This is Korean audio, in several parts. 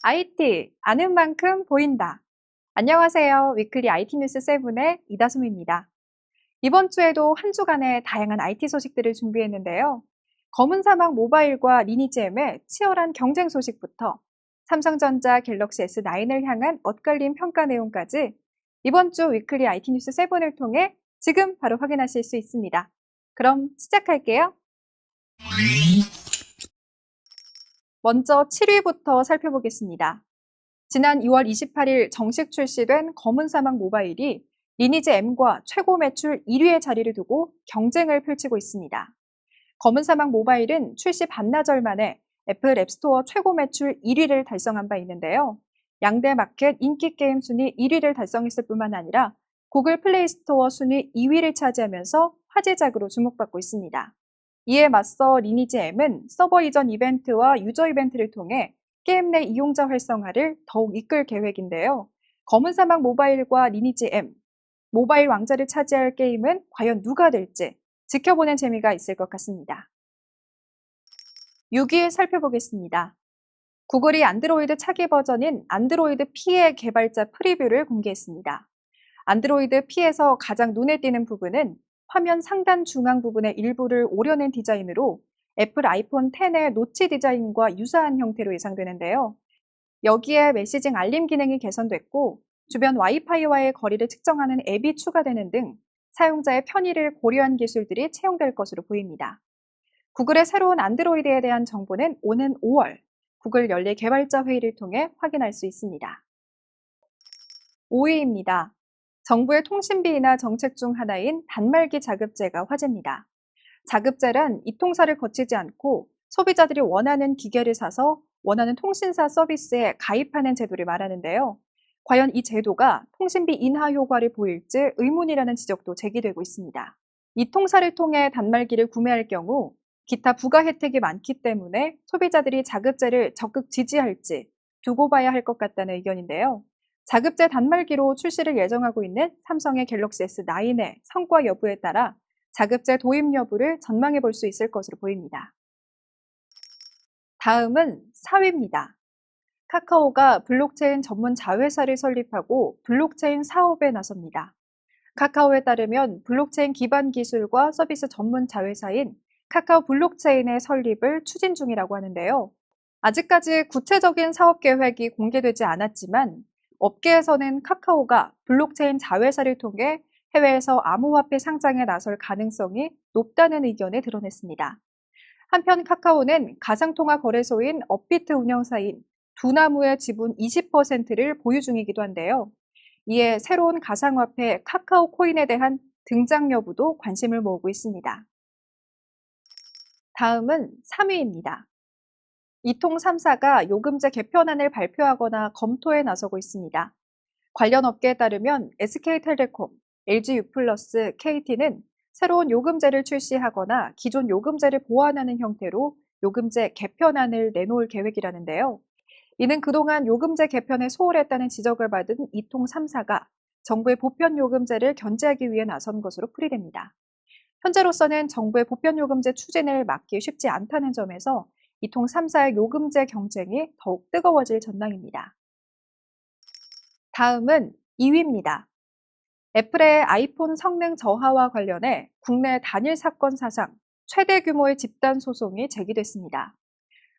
IT, 아는 만큼 보인다. 안녕하세요. 위클리 IT 뉴스 7의 이다솜입니다. 이번 주에도 한 주간의 다양한 IT 소식들을 준비했는데요. 검은 사막 모바일과 리니지M의 치열한 경쟁 소식부터 삼성전자 갤럭시 S9을 향한 엇갈린 평가 내용까지 이번 주 위클리 IT 뉴스 7을 통해 지금 바로 확인하실 수 있습니다. 그럼 시작할게요. 먼저 7위부터 살펴보겠습니다. 지난 2월 28일 정식 출시된 검은 사막 모바일이 리니지 M과 최고 매출 1위의 자리를 두고 경쟁을 펼치고 있습니다. 검은 사막 모바일은 출시 반나절 만에 애플 앱스토어 최고 매출 1위를 달성한 바 있는데요. 양대 마켓 인기 게임 순위 1위를 달성했을 뿐만 아니라 구글 플레이 스토어 순위 2위를 차지하면서 화제작으로 주목받고 있습니다. 이에 맞서 리니지 M은 서버 이전 이벤트와 유저 이벤트를 통해 게임 내 이용자 활성화를 더욱 이끌 계획인데요. 검은 사막 모바일과 리니지 M, 모바일 왕자를 차지할 게임은 과연 누가 될지 지켜보는 재미가 있을 것 같습니다. 6위 살펴보겠습니다. 구글이 안드로이드 차기 버전인 안드로이드 P의 개발자 프리뷰를 공개했습니다. 안드로이드 P에서 가장 눈에 띄는 부분은 화면 상단 중앙 부분의 일부를 오려낸 디자인으로 애플 아이폰 10의 노치 디자인과 유사한 형태로 예상되는데요. 여기에 메시징 알림 기능이 개선됐고 주변 와이파이와의 거리를 측정하는 앱이 추가되는 등 사용자의 편의를 고려한 기술들이 채용될 것으로 보입니다. 구글의 새로운 안드로이드에 대한 정보는 오는 5월 구글 연례 개발자 회의를 통해 확인할 수 있습니다. 5위입니다. 정부의 통신비 인하 정책 중 하나인 단말기 자급제가 화제입니다. 자급제란 이통사를 거치지 않고 소비자들이 원하는 기계를 사서 원하는 통신사 서비스에 가입하는 제도를 말하는데요. 과연 이 제도가 통신비 인하 효과를 보일지 의문이라는 지적도 제기되고 있습니다. 이통사를 통해 단말기를 구매할 경우 기타 부가 혜택이 많기 때문에 소비자들이 자급제를 적극 지지할지 두고 봐야 할 것 같다는 의견인데요. 자급제 단말기로 출시를 예정하고 있는 삼성의 갤럭시 S9의 성과 여부에 따라 자급제 도입 여부를 전망해 볼 수 있을 것으로 보입니다. 다음은 4위입니다. 카카오가 블록체인 전문 자회사를 설립하고 블록체인 사업에 나섭니다. 카카오에 따르면 블록체인 기반 기술과 서비스 전문 자회사인 카카오 블록체인의 설립을 추진 중이라고 하는데요. 아직까지 구체적인 사업 계획이 공개되지 않았지만 업계에서는 카카오가 블록체인 자회사를 통해 해외에서 암호화폐 상장에 나설 가능성이 높다는 의견을 드러냈습니다. 한편 카카오는 가상통화 거래소인 업비트 운영사인 두나무의 지분 20%를 보유 중이기도 한데요. 이에 새로운 가상화폐 카카오 코인에 대한 등장 여부도 관심을 모으고 있습니다. 다음은 3위입니다. 이통 3사가 요금제 개편안을 발표하거나 검토에 나서고 있습니다. 관련 업계에 따르면 SK텔레콤, LG유플러스, KT는 새로운 요금제를 출시하거나 기존 요금제를 보완하는 형태로 요금제 개편안을 내놓을 계획이라는데요. 이는 그동안 요금제 개편에 소홀했다는 지적을 받은 이통 3사가 정부의 보편 요금제를 견제하기 위해 나선 것으로 풀이됩니다. 현재로서는 정부의 보편 요금제 추진을 막기 쉽지 않다는 점에서 이통 3사의 요금제 경쟁이 더욱 뜨거워질 전망입니다. 다음은 2위입니다. 애플의 아이폰 성능 저하와 관련해 국내 단일 사건 사상 최대 규모의 집단 소송이 제기됐습니다.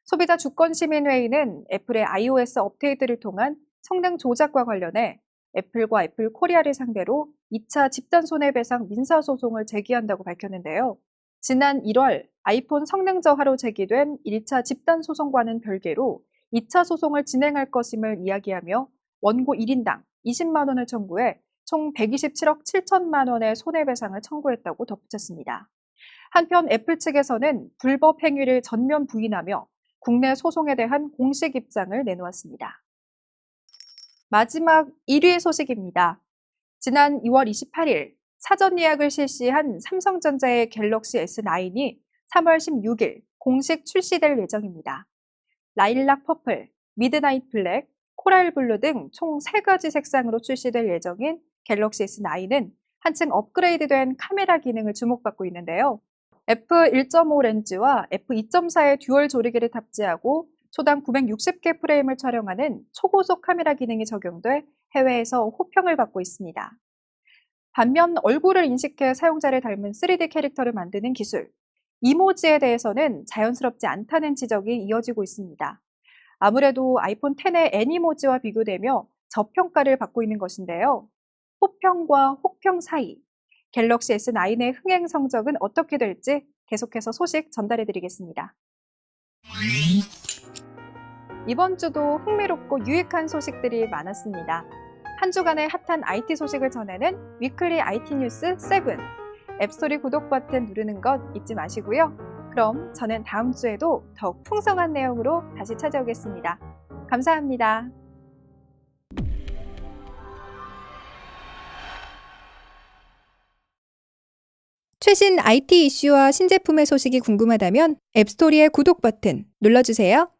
소비자 주권시민회의는 애플의 iOS 업데이트를 통한 성능 조작과 관련해 애플과 애플 코리아를 상대로 2차 집단 손해배상 민사소송을 제기한다고 밝혔는데요. 지난 1월 아이폰 성능 저하로 제기된 1차 집단 소송과는 별개로 2차 소송을 진행할 것임을 이야기하며 원고 1인당 20만 원을 청구해 총 127억 7천만 원의 손해배상을 청구했다고 덧붙였습니다. 한편 애플 측에서는 불법 행위를 전면 부인하며 국내 소송에 대한 공식 입장을 내놓았습니다. 마지막 1위 소식입니다. 지난 2월 28일 사전 예약을 실시한 삼성전자의 갤럭시 S9이 3월 16일 공식 출시될 예정입니다. 라일락 퍼플, 미드나잇 블랙, 코랄 블루 등 총 3가지 색상으로 출시될 예정인 갤럭시 S9은 한층 업그레이드된 카메라 기능을 주목받고 있는데요. f1.5 렌즈와 f2.4의 듀얼 조리개를 탑재하고 초당 960개 프레임을 촬영하는 초고속 카메라 기능이 적용돼 해외에서 호평을 받고 있습니다. 반면 얼굴을 인식해 사용자를 닮은 3D 캐릭터를 만드는 기술, 이모지에 대해서는 자연스럽지 않다는 지적이 이어지고 있습니다. 아무래도 아이폰 X의 애니모지와 비교되며 저평가를 받고 있는 것인데요. 호평과 혹평 사이, 갤럭시 S9의 흥행 성적은 어떻게 될지 계속해서 소식 전달해드리겠습니다. 이번 주도 흥미롭고 유익한 소식들이 많았습니다. 한 주간의 핫한 IT 소식을 전하는 위클리 IT 뉴스 7. 앱스토리 구독 버튼 누르는 것 잊지 마시고요. 그럼 저는 다음 주에도 더욱 풍성한 내용으로 다시 찾아오겠습니다. 감사합니다. 최신 IT 이슈와 신제품의 소식이 궁금하다면 앱스토리의 구독 버튼 눌러주세요.